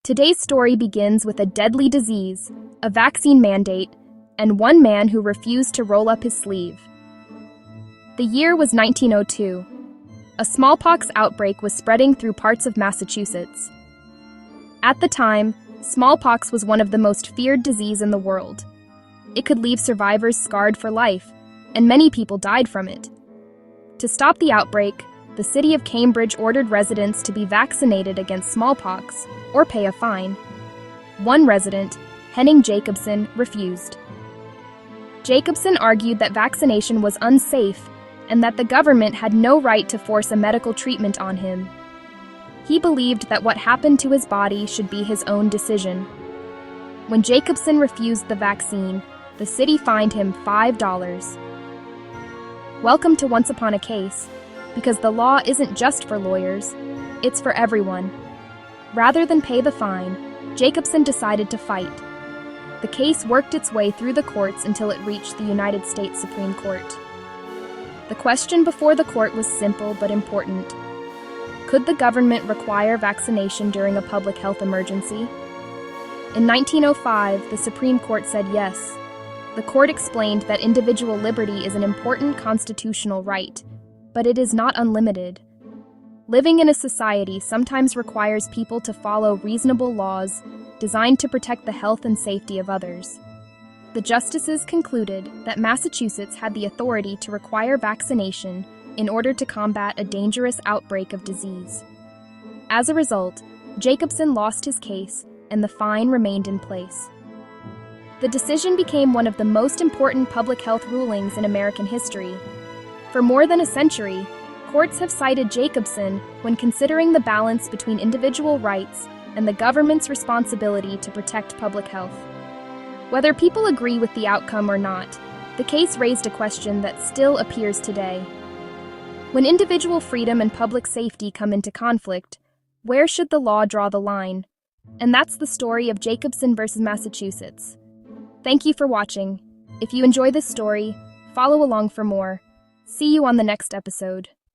Today's story begins with a deadly disease, a vaccine mandate, and one man who refused to roll up his sleeve. The year was 1902. A smallpox outbreak was spreading through parts of Massachusetts. At the time, smallpox was one of the most feared diseases in the world. It could leave survivors scarred for life, and many people died from it. To stop the outbreak, the city of Cambridge ordered residents to be vaccinated against smallpox or pay a fine. One resident, Henning Jacobson, refused. Jacobson argued that vaccination was unsafe and that the government had no right to force a medical treatment on him. He believed that what happened to his body should be his own decision. When Jacobson refused the vaccine, the city fined him $5. Welcome to Once Upon a Case, because the law isn't just for lawyers, it's for everyone. Rather than pay the fine, Jacobson decided to fight. The case worked its way through the courts until it reached the United States Supreme Court. The question before the court was simple but important. Could the government require vaccination during a public health emergency? In 1905, the Supreme Court said yes. The court explained that individual liberty is an important constitutional right, but it is not unlimited. Living in a society sometimes requires people to follow reasonable laws designed to protect the health and safety of others. The justices concluded that Massachusetts had the authority to require vaccination in order to combat a dangerous outbreak of disease. As a result, Jacobson lost his case and the fine remained in place. The decision became one of the most important public health rulings in American history. For more than a century, courts have cited Jacobson when considering the balance between individual rights and the government's responsibility to protect public health. Whether people agree with the outcome or not, the case raised a question that still appears today. When individual freedom and public safety come into conflict, where should the law draw the line? And that's the story of Jacobson versus Massachusetts. Thank you for watching. If you enjoy this story, follow along for more. See you on the next episode.